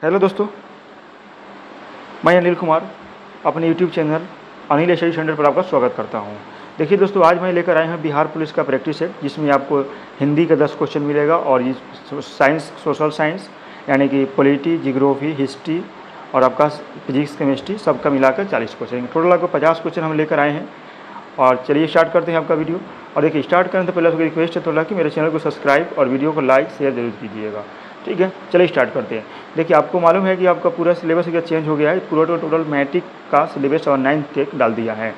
Hello दोस्तों, मैं अनिल कुमार अपने YouTube channel Anil study centre पर आपका स्वागत करता हूं। देखिए दोस्तों, आज मैं लेकर आए हैं बिहार पुलिस का प्रैक्टिस सेट, जिसमें आपको हिंदी का 10 क्वेश्चन मिलेगा और ये साइंस, सोशल साइंस यानी कि पॉलिटी, जियोग्राफी, हिस्ट्री और आपका फिजिक्स, केमिस्ट्री सबका मिलाकर 40 क्वेश्चन, टोटल आपको 50 क्वेश्चन हम लेकर आए हैं। और चलिए स्टार्ट करते हैं आपका वीडियो। और देखिए, स्टार्ट करने से पहले आपको रिक्वेस्ट है थोड़ा कि मेरे चैनल को सब्सक्राइब और वीडियो को लाइक शेयर जरूर कीजिएगा, ठीक है। चलिए स्टार्ट करते हैं। देखिए, आपको मालूम है कि आपका पूरा सिलेबस क्या चेंज हो गया है, पूरा टोटल मैट्रिक का सिलेबस और 9th टेक डाल दिया है।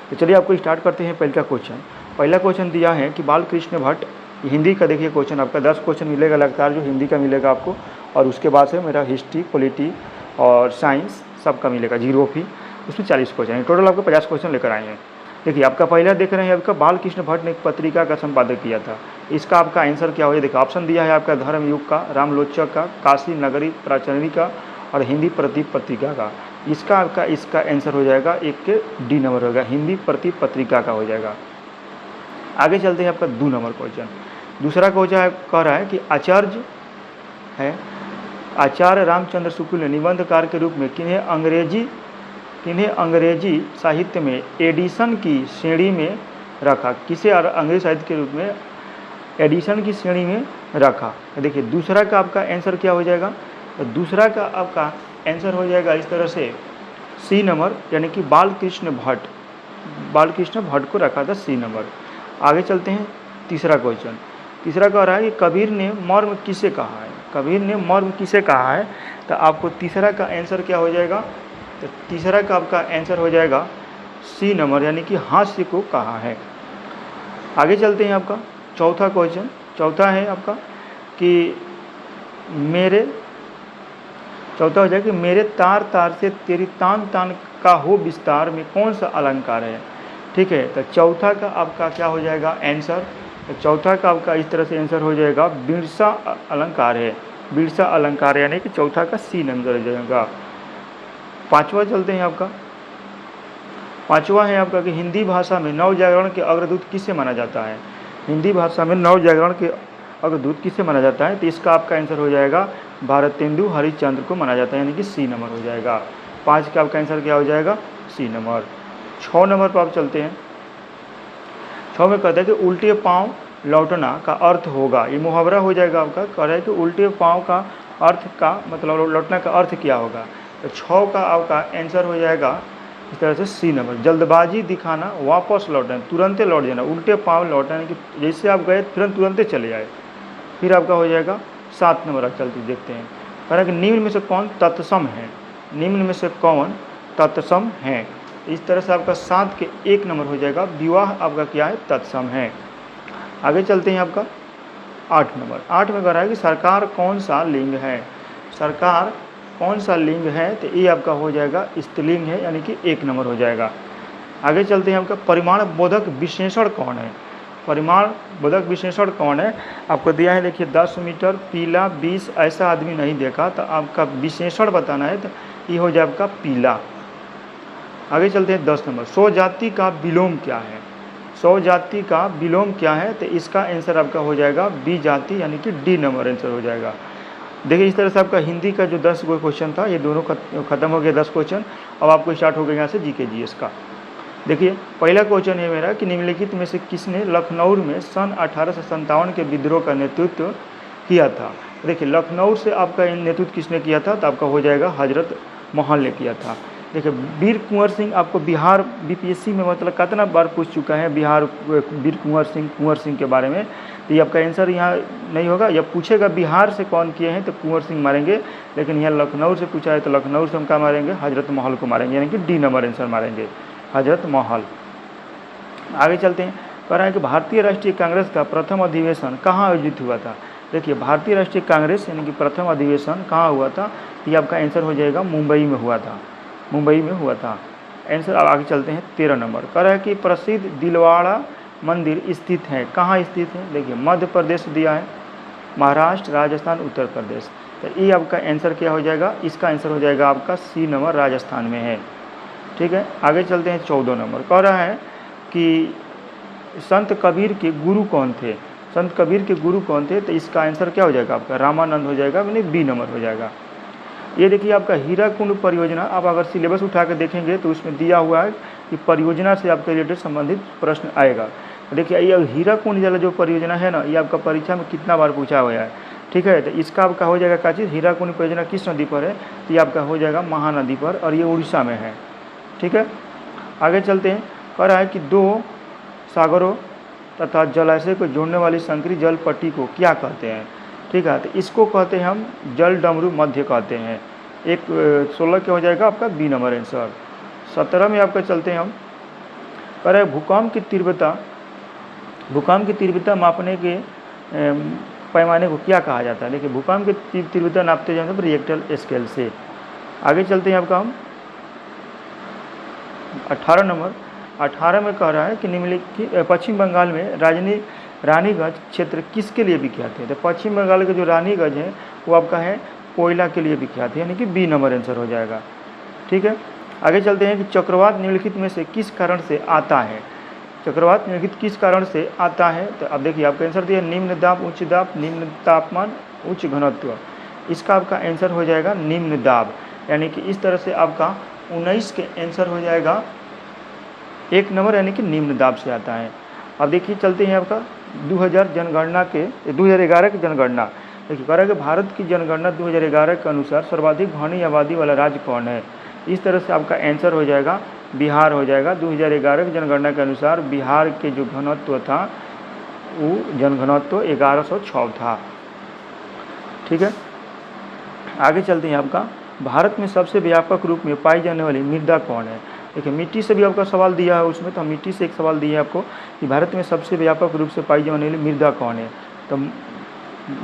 तो चलिए आपको स्टार्ट करते हैं। पहला क्वेश्चन दिया है कि बाल कृष्ण भट्ट, हिंदी का देखिए क्वेश्चन आपका 10 क्वेश्चन मिलेगा लगातार, जो हिंदी का मिलेगा आपको। और उसके बाद से मेरा हिस्ट्री, पॉलिटी और साइंस सबका मिलेगा, जियोग्राफी, उसमें 40 क्वेश्चन, टोटल आपको 50 क्वेश्चन लेकर आए हैं। देखिए, आपका पहला देख रहे हैं आपका बाल कृष्ण भट्ट ने एक पत्रिका का संपादक किया था। इसका आपका आंसर क्या होगा? देखिए, ऑप्शन दिया है आपका धर्मयुग का, रामलोचक का, काशी नगरी प्राचरणी का और हिंदी प्रदीप पत्रिका का। इसका आंसर हो जाएगा एक के डी नंबर होगा, हिंदी प्रदीप पत्रिका का हो जाएगा। आगे चलते हैं आपका 2 नंबर क्वेश्चन। दूसरा क्वेश्चन कह रहा है कि आचार्य है, आचार्य रामचंद्र शुक्ल ने निबंधकार के रूप में किन्हें अंग्रेजी साहित्य में एडिशन की श्रेणी में रखा? किसे अंग्रेजी साहित्य के रूप में एडिशन की श्रेणी में रखा? देखिए, दूसरा का आपका आंसर क्या हो जाएगा? तो दूसरा का आपका आंसर हो जाएगा इस तरह से सी नंबर, यानी कि बाल कृष्ण भट्ट को रखा था सी नंबर। आगे चलते हैं। तीसरा क्वेश्चन, तीसरा कह रहा है कि कबीर ने मर्म किसे कहा है? कबीर ने मर्म किसे कहा है? तो आपको तीसरा का आंसर क्या हो जाएगा? तो तीसरा का आपका आंसर हो जाएगा सी नंबर, यानी कि हास्य को कहा है। आगे चलते हैं। आपका चौथा क्वेश्चन, चौथा है आपका कि चौथा हो जाएगा कि मेरे तार तार से तेरी तान तान का हो विस्तार में कौन सा अलंकार है? ठीक है, तो चौथा का आपका क्या हो जाएगा आंसर? तो चौथा का आपका इस तरह से आंसर हो जाएगा बिरसा अलंकार है, बिरसा अलंकार, यानी कि चौथा का सी नंबर हो जाएगा। पांचवा चलते हैं। आपका पांचवा है आपका कि हिंदी भाषा में नव जागरण के अग्रदूत किसे माना जाता है? हिंदी भाषा में नव जागरण के अग्रदूत किसे माना जाता है? तो इसका आपका आंसर हो जाएगा भारतेंदु हरिश्चंद्र को माना जाता है, यानी कि सी नंबर हो जाएगा। 5 का आपका आंसर क्या हो जाएगा? सी नंबर। 6 नंबर पर आप चलते हैं। 6 में कहते हैं कि उल्टे पाँव लौटना का अर्थ होगा, ये मुहावरा हो जाएगा आपका। कह रहा है कि उल्टे पाँव का अर्थ का मतलब लौटना का अर्थ क्या होगा? तो 6 का आपका आंसर हो जाएगा इस तरह से सी नंबर, जल्दबाजी दिखाना, वापस लौटना, तुरंत लौट जाना, उल्टे पाँव लौटना, कि जैसे आप गए तुरंत चले आए। फिर आपका हो जाएगा 7 नंबर। आप चलते देखते हैं। कह रहा है कि निम्न में से कौन तत्सम है? निम्न में से कौन तत्सम है? इस तरह से आपका 7 के 1 नंबर हो जाएगा, विवाह आपका क्या है? तत्सम है। आगे चलते हैं। आपका 8 नंबर। 8 में कह रहा है कि सरकार कौन सा लिंग है? सरकार कौन सा लिंग है? तो ये आपका हो जाएगा स्त्रीलिंग है, यानी कि 1 नंबर हो जाएगा। आगे चलते हैं। आपका परिमाण बोधक विशेषण कौन है? परिमाण बोधक विशेषण कौन है? आपको दिया है, देखिए 10 मीटर, पीला, 20, ऐसा आदमी नहीं देखा, तो आपका विशेषण बताना है, तो ये हो जाए आपका पीला। आगे चलते हैं। 10 नंबर, 100 जाति का विलोम क्या है? 100 जाति का विलोम क्या है? तो इसका आंसर आपका हो जाएगा बी जाति, यानी कि डी नंबर आंसर हो जाएगा। देखिए, इस तरह से आपका हिंदी का जो 10 क्वेश्चन था, ये दोनों खत्म हो गया 10 क्वेश्चन। अब आपको स्टार्ट हो गया यहाँ से जीके जीएस का। देखिए, पहला क्वेश्चन है मेरा कि निम्नलिखित में से किसने लखनऊ में सन 1857 के विद्रोह का नेतृत्व किया था? देखिए, लखनऊ से आपका नेतृत्व किसने किया था? तो आपका हो जाएगा हजरत महल ने किया था। देखिए, वीर कुंवर सिंह आपको बिहार बीपीएससी में मतलब कितना बार पूछ चुका है बिहार वीर कुंवर सिंह के बारे में। तो ये आपका आंसर यहाँ नहीं होगा। या पूछेगा बिहार से कौन किए हैं तो कुंवर सिंह मारेंगे, लेकिन यहाँ लखनऊ से पूछा है तो लखनऊ से हम क्या मारेंगे? हजरत महल को मारेंगे, यानी कि डी नंबर आंसर मारेंगे, हजरत महल। आगे चलते हैं। कह रहा है कि भारतीय राष्ट्रीय कांग्रेस का प्रथम अधिवेशन कहाँ आयोजित हुआ था? देखिए, भारतीय राष्ट्रीय कांग्रेस यानी कि प्रथम अधिवेशन कहाँ हुआ था? ये आपका आंसर हो जाएगा मुंबई में हुआ था, मुंबई में हुआ था आंसर। अब आगे चलते हैं। 13 नंबर। कह रहा है कि प्रसिद्ध दिलवाड़ा मंदिर स्थित है, कहाँ स्थित है? देखिए, मध्य प्रदेश दिया है, महाराष्ट्र, राजस्थान, उत्तर प्रदेश। तो ये आपका आंसर क्या हो जाएगा? इसका आंसर हो जाएगा आपका सी नंबर, राजस्थान में है, ठीक है। आगे चलते हैं। 14 नंबर। कह रहा है कि संत कबीर के गुरु कौन थे? संत कबीर के गुरु कौन थे? तो इसका आंसर क्या हो जाएगा आपका? रामानंद हो जाएगा, यानी बी नंबर हो जाएगा। ये देखिए आपका हीराकुंड परियोजना, आप अगर सिलेबस उठा कर देखेंगे तो उसमें दिया हुआ है कि परियोजना से आपके रिलेटेड संबंधित प्रश्न आएगा। देखिए ये हीराकुंड वाला जो परियोजना है ना, ये आपका परीक्षा में कितना बार पूछा हुआ है, ठीक है। तो इसका आपका हो जाएगा क्या चीज़, हीराकुंड परियोजना किस नदी पर है, तो ये आपका हो जाएगा महानदी पर, और ये उड़ीसा में है, ठीक है। आगे चलते हैं। कह रहा है कि 2 सागरों तथा जलाशय को जोड़ने वाली संकरी जल पट्टी को क्या कहते हैं, ठीक है। तो इसको कहते हैं हम जल डमरू मध्य कहते हैं। 16 क्या हो जाएगा आपका बी नंबर आंसर। 17 में आपका चलते हैं हम। कह रहे हैं भूकंप की तीव्रता मापने के पैमाने को क्या कहा जाता है। देखिए भूकंप की तीव्रता नापते जाते हैं रिएक्टर स्केल से। आगे चलते हैं आपका हम 18 नंबर। 18 में कह रहा है कि निम्नलिखित पश्चिम बंगाल में रानीगंज क्षेत्र किसके लिए विख्यात है। तो पश्चिम बंगाल का जो रानीगंज है वो आपका है कोयला के लिए विख्यात है, यानी कि बी नंबर आंसर हो जाएगा, ठीक है। आगे चलते हैं कि चक्रवात निम्नलिखित में से किस कारण से आता है। चक्रवात निम्नलिखित किस कारण से आता है, तो अब देखिए आपका आंसर दिया निम्न दाब, उच्च दाब, निम्न तापमान, उच्च घनत्व। इसका आपका आंसर हो जाएगा निम्न दाब, यानी कि इस तरह से आपका 19 के आंसर हो जाएगा 1 नंबर, यानी कि निम्न दाब से आता है। अब देखिए चलते हैं आपका 2011 की जनगणना। देखिए कह रहा है कि भारत की जनगणना 2011 के अनुसार सर्वाधिक घनी आबादी वाला राज्य कौन है। इस तरह से आपका आंसर हो जाएगा बिहार हो जाएगा। 2011 की जनगणना के अनुसार बिहार के जो घनत्व था वो जनघनत्व 1106 था, ठीक है। आगे चलते हैं आपका भारत में सबसे व्यापक रूप में पाई जाने वाली मृदा कौन है। देखिए मिट्टी से भी आपका सवाल दिया है उसमें, तो मिट्टी से एक सवाल दिया है आपको कि भारत में सबसे व्यापक रूप से पाई जाने वाली मृदा कौन है। तो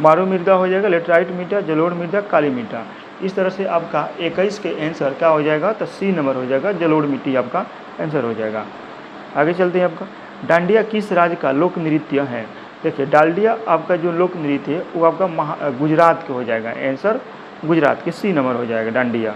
मारू मृदा हो जाएगा, लेटराइट मृदा, जलोढ़ मृदा, काली मृदा। इस तरह से आपका 21 के आंसर क्या हो जाएगा, तो सी नंबर हो जाएगा, जलोढ़ मिट्टी आपका आंसर हो जाएगा। आगे चलते हैं आपका डांडिया किस राज्य का लोक नृत्य है। देखिए डांडिया आपका जो लोक नृत्य है वो आपका गुजरात के हो जाएगा, आंसर गुजरात के सी नंबर हो जाएगा डांडिया।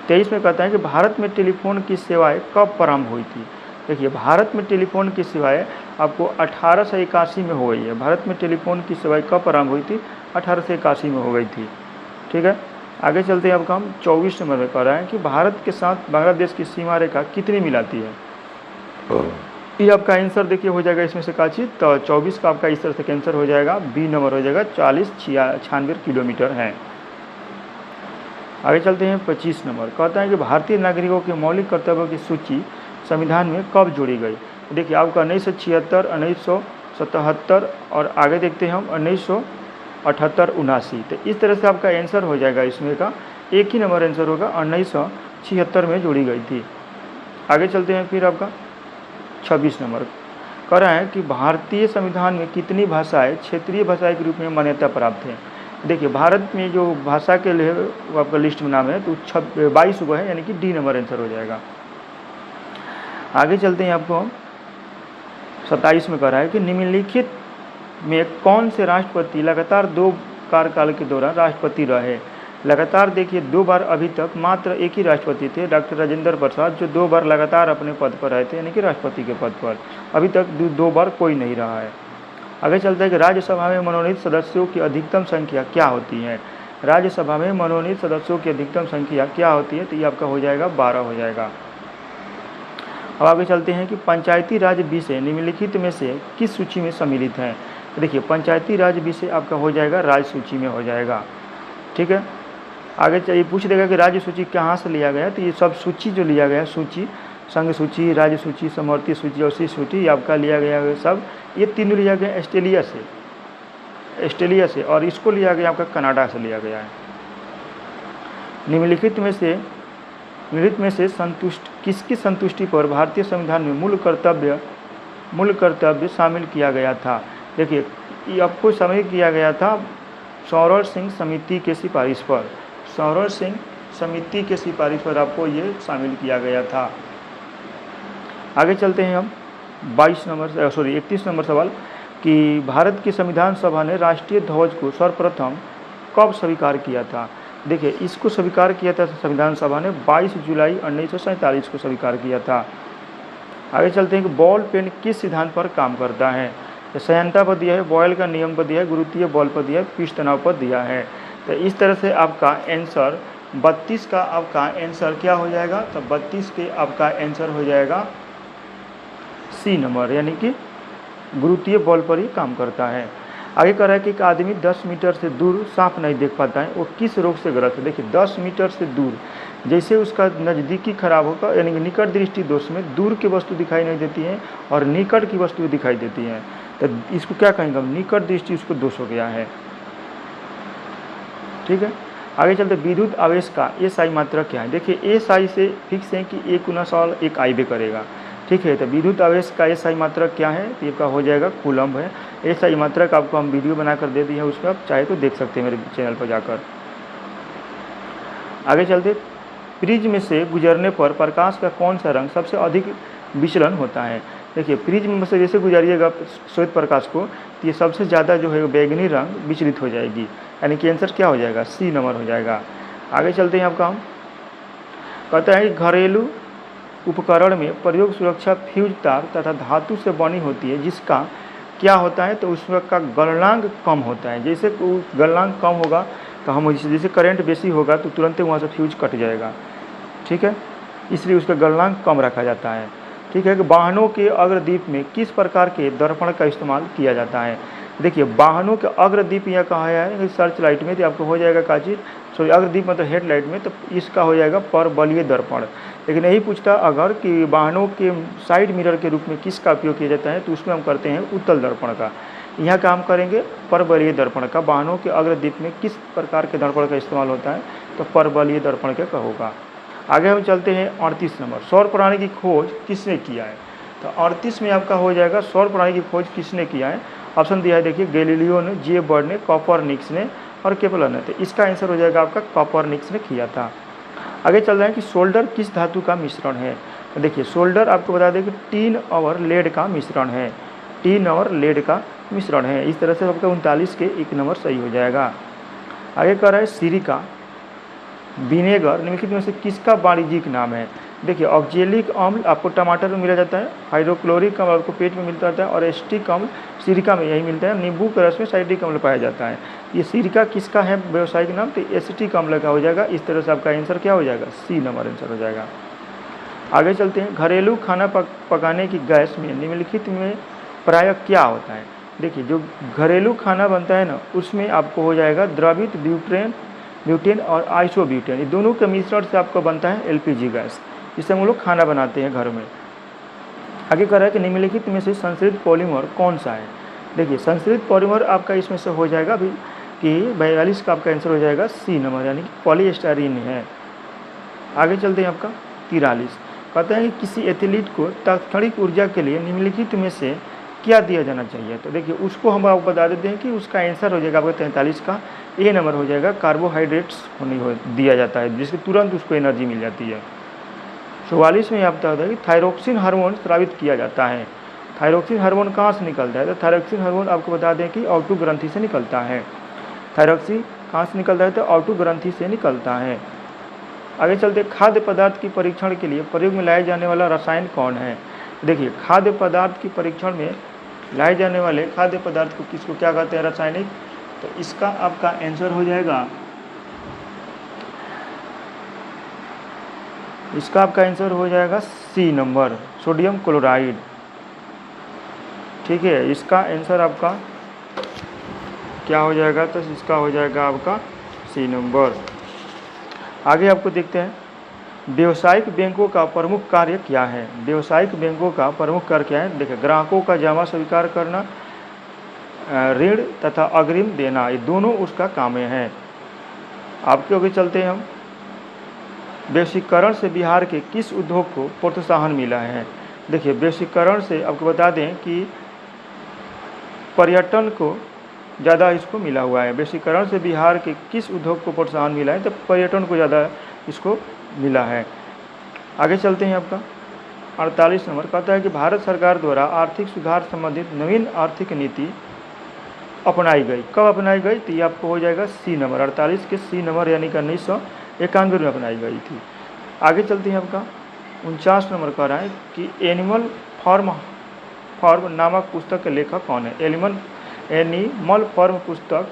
23 में कहता है कि भारत में टेलीफोन की सेवाएं कब प्रारंभ हुई थी। देखिए भारत में टेलीफोन की सेवाएं आपको 1881 में हो गई है। भारत में टेलीफोन की सेवाएं कब प्रारंभ हुई थी, 1881 में हो गई थी, ठीक है। आगे चलते हैं आपका हम 24 नंबर में कह रहा है कि भारत के साथ बांग्लादेश की सीमा रेखा कितनी मिलाती है। ये आपका आंसर देखिए हो जाएगा इसमें से का चीज़, तो 24 का आपका इस तरह से आंसर हो जाएगा, बी नंबर हो जाएगा, 4096 किलोमीटर है। आगे चलते हैं 25 नंबर। कहता है कि भारतीय नागरिकों के मौलिक कर्तव्यों की सूची संविधान में कब जोड़ी गई। देखिए आपका 1976, 1977 और आगे देखते हैं हम 1978, 79। तो इस तरह से आपका आंसर हो जाएगा इसमें का एक ही नंबर आंसर होगा, 1976 में जोड़ी गई थी। आगे चलते हैं फिर आपका 26 नंबर। कह रहा है कि भारतीय संविधान में कितनी भाषाएं क्षेत्रीय भाषाएं के रूप में मान्यता प्राप्त है। देखिए भारत में जो भाषा के लिए आपका लिस्ट में नाम है तो 22 गो है, यानी कि डी नंबर आंसर हो जाएगा। आगे चलते हैं आपको 27 में कह रहा है कि निम्नलिखित में कौन से राष्ट्रपति लगातार 2 कार्यकाल के दौरान राष्ट्रपति रहे। लगातार देखिए 2 बार अभी तक मात्र एक ही राष्ट्रपति थे, डॉक्टर राजेंद्र प्रसाद, जो 2 बार लगातार अपने पद पर रहे थे, यानी कि राष्ट्रपति के पद पर। अभी तक 2 बार कोई नहीं रहा है। आगे चलता है कि राज्यसभा में मनोनीत सदस्यों की अधिकतम संख्या क्या होती है। राज्यसभा में मनोनीत सदस्यों की अधिकतम संख्या क्या होती है, तो ये आपका हो जाएगा 12 हो जाएगा। अब आगे चलते हैं कि पंचायती राज विषय निम्नलिखित में से किस सूची में सम्मिलित है। देखिए पंचायती राज विषय आपका हो जाएगा राज्य सूची में हो जाएगा, ठीक है। आगे चाहिए पूछ देगा कि राज्य सूची कहाँ से लिया गया, तो ये सब सूची जो लिया गया सूची, संघ सूची, राज्य सूची, समवर्ती सूची और सी सूची आपका लिया गया है सब। ये तीनों लिया गया ऑस्ट्रेलिया से, और इसको लिया गया आपका कनाडा से लिया गया है। निम्नलिखित में से संतुष्ट किसकी संतुष्टि पर भारतीय संविधान में मूल कर्तव्य शामिल किया गया था। देखिए ये आपको शामिल किया गया था सौरव सिंह समिति के सिफारिश पर। सौरव सिंह समिति के सिफारिश पर आपको ये शामिल किया गया था। आगे चलते हैं हम 31 नंबर सवाल कि भारत की संविधान सभा ने राष्ट्रीय ध्वज को सर्वप्रथम कब स्वीकार किया था। देखिए इसको स्वीकार किया था संविधान सभा ने 22 जुलाई 1947 को स्वीकार किया था। आगे चलते हैं कि बॉल पेन किस सिद्धांत पर काम करता है। तो संयंता पर दिया है, बॉयल का नियम पर दिया है, गुरुत्वीय बल पर दिया है, पृष्ठ तनाव पर दिया है। तो इस तरह से आपका आंसर 32 का आपका आंसर क्या हो जाएगा, तो 32 के आपका आंसर हो जाएगा सी नंबर, यानी कि गुरुत्वीय बल पर ही काम करता है। आगे कह रहा है कि एक आदमी 10 मीटर से दूर साफ नहीं देख पाता है, वो किस रोग से ग्रस्त है। देखिए 10 मीटर से दूर, जैसे उसका नज़दीकी खराब होगा, यानी कि निकट दृष्टि दोष में दूर की वस्तु दिखाई नहीं देती है और निकट की वस्तु दिखाई देती है, तो इसको क्या कहेंगे, निकट दृष्टि उसको दोष हो गया है। ठीक है, आगे चलते विद्युत आवेश का एसआई मात्रा क्या है। देखिए एसआई से फिक्स है कि 1 × 100 1 आईबे करेगा। ठीक है, तो विद्युत आवेश का एसआई मात्रा क्या है, तो ये का हो जाएगा कूलम्ब है। एसआई मात्रा का आपको हम वीडियो बनाकर दे दिए हैं, उसमें आप चाहे तो देख सकते हैं मेरे चैनल पर जाकर। आगे चलते, प्रिज्म से गुजरने पर प्रकाश का कौन सा रंग सबसे अधिक विचलन होता है। देखिए प्रिज्म से जैसे गुजारिएगा श्वेत प्रकाश को, तो ये सबसे ज़्यादा जो है बैगनी रंग विचलित हो जाएगी, यानी कि आंसर क्या हो जाएगा, सी नंबर हो जाएगा। आगे चलते हैं आपका, हम कहता है घरेलू उपकरण में प्रयोग सुरक्षा फ्यूज तार तथा धातु से बनी होती है, जिसका क्या होता है, तो उसका गलनांक कम होता है। जैसे गलनांक कम होगा तो हम जैसे करंट बेसी होगा तो तुरंत वहाँ से फ्यूज कट जाएगा। ठीक है, इसलिए उसका गलनांक कम रखा जाता है। ठीक है, कि वाहनों के अग्रदीप में किस प्रकार के दर्पण का इस्तेमाल किया जाता है। देखिए वाहनों के अग्रदीप यहाँ कहा है सर्च लाइट में, तो आपको हो जाएगा का चीज़, सॉरी अग्रदीप मतलब हेडलाइट में, तो इसका हो जाएगा परबलीय दर्पण। लेकिन यही पूछता अगर कि वाहनों के साइड मिरर के रूप में किसका उपयोग किया जाता है, तो उसमें हम करते हैं उत्तल दर्पण का। यहाँ काम करेंगे परबलीय दर्पण का। वाहनों के अग्रदीप में किस प्रकार के दर्पण का इस्तेमाल होता है, तो परबलीय दर्पण का होगा। आगे हम चलते हैं 38 नंबर, सौर प्रणाली की खोज किसने किया है। तो 38 में आपका हो जाएगा सौर प्रणाली की खोज किसने किया है। ऑप्शन दिया है, देखिए गैलीलियो ने, जे बर्ड ने, कॉपरनिकस ने और केपलर ने। तो इसका आंसर हो जाएगा आपका कॉपरनिकस ने किया था। आगे चल रहे हैं कि सोल्डर किस धातु का मिश्रण है। तो देखिए सोल्डर आपको बता दें कि टीन और लेड का मिश्रण है, टीन और लेड का मिश्रण है। इस तरह से आपका 39 के 1 नंबर सही हो जाएगा। आगे कह रहा है सिरिका विनेगर निम्नलिखित में से किसका वाणिज्यिक नाम है। देखिए ऑक्जेलिक अम्ल आपको टमाटर में मिला जाता है, हाइड्रोक्लोरिक अम्ल आपको पेट में मिलता रहता है और एसिटिक अम्ल सिरिका में यही मिलता है। नींबू के रस में साइट्रिक अम्ल पाया जाता है। ये सिरिका किसका है व्यवसायिक नाम, तो एसिटिक अम्ल का हो जाएगा। इस तरह से आपका आंसर क्या हो जाएगा, सी नंबर आंसर हो जाएगा। आगे चलते हैं, घरेलू खाना पकाने की गैस में निम्नलिखित में प्रायः क्या होता है। देखिए जो घरेलू खाना बनता है ना, उसमें आपको हो जाएगा द्रवित ब्यूटेन और आइसोब्यूटेन, ये दोनों के मिश्रण से आपको बनता है एलपीजी गैस, जिससे हम लोग खाना बनाते हैं घर में। आगे कह रहा है कि निम्नलिखित में से संश्लेषित पॉलीमर कौन सा है। देखिए संश्लेषित पॉलीमर आपका इसमें से हो जाएगा अभी कि 42 का आपका आंसर हो जाएगा सी नंबर, यानी कि पॉलीस्टाइरीन है। आगे चलते हैं आपका 43, कहते हैं कि किसी एथलीट को तात्कालिक ऊर्जा के लिए निम्नलिखित में से क्या दिया जाना चाहिए। तो देखिए उसको हम आपको बता देते हैं कि उसका आंसर हो जाएगा आपका 43 का ए नंबर हो जाएगा, कार्बोहाइड्रेट्स दिया जाता है, जिससे तुरंत उसको एनर्जी मिल जाती है। 44 में आपका होता है कि थायरोक्सिन हार्मोन स्रावित किया जाता है। थायरोक्सिन हार्मोन कहाँ से निकलता है, तो थायरोक्सिन हार्मोन आपको बता दें कि ऑटो ग्रंथि से निकलता है। थायरोक्सिन कहाँ से निकलता है, तो ऑटो ग्रंथि से निकलता है। आगे चलते, खाद्य पदार्थ की परीक्षण के लिए प्रयोग में लाए जाने वाला रसायन कौन है। देखिए खाद्य पदार्थ की परीक्षण में लाए जाने वाले खाद्य पदार्थ को किसको क्या कहते हैं, रासायनिक। तो इसका आपका आंसर हो जाएगा, इसका आपका आंसर हो जाएगा सी नंबर, सोडियम क्लोराइड। ठीक है, इसका आंसर आपका क्या हो जाएगा, तो इसका हो जाएगा आपका सी नंबर। आगे आपको देखते हैं, व्यावसायिक बैंकों का प्रमुख कार्य क्या है। व्यावसायिक बैंकों का प्रमुख कार्य क्या है। देखिए ग्राहकों का जमा स्वीकार करना, ऋण तथा अग्रिम देना, ये दोनों उसका काम है। आपके आगे चलते हैं हम, वैश्वीकरण से बिहार के किस उद्योग को प्रोत्साहन मिला है। देखिए वैश्वीकरण से आपको बता दें कि पर्यटन को ज़्यादा इसको मिला हुआ है। वैश्वीकरण से बिहार के किस उद्योग को प्रोत्साहन मिला है, तो पर्यटन को ज़्यादा इसको मिला है। आगे चलते हैं, आपका 48 नंबर कहता है कि भारत सरकार द्वारा आर्थिक सुधार संबंधित नवीन आर्थिक नीति अपनाई गई, कब अपनाई गई, तो ये आपको हो जाएगा सी नंबर, 48 के सी नंबर, यानी कि 1991 में अपनाई गई थी। आगे चलते हैं, आपका 49 नंबर कह रहा है कि एनिमल फॉर्म नामक पुस्तक के लेखक कौन है। एनिमल फॉर्म पुस्तक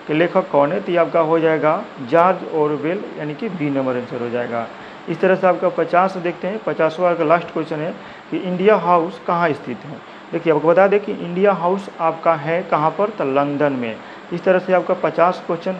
कि लेखक कौन है, तो ये आपका हो जाएगा जॉर्ज ऑरवेल, यानी कि बी नंबर आंसर हो जाएगा। इस तरह से आपका 50 देखते हैं। 50वां का लास्ट क्वेश्चन है कि इंडिया हाउस कहाँ स्थित है। देखिए आपको बता दें कि इंडिया हाउस आपका है कहाँ पर, तो लंदन में। इस तरह से आपका 50 क्वेश्चन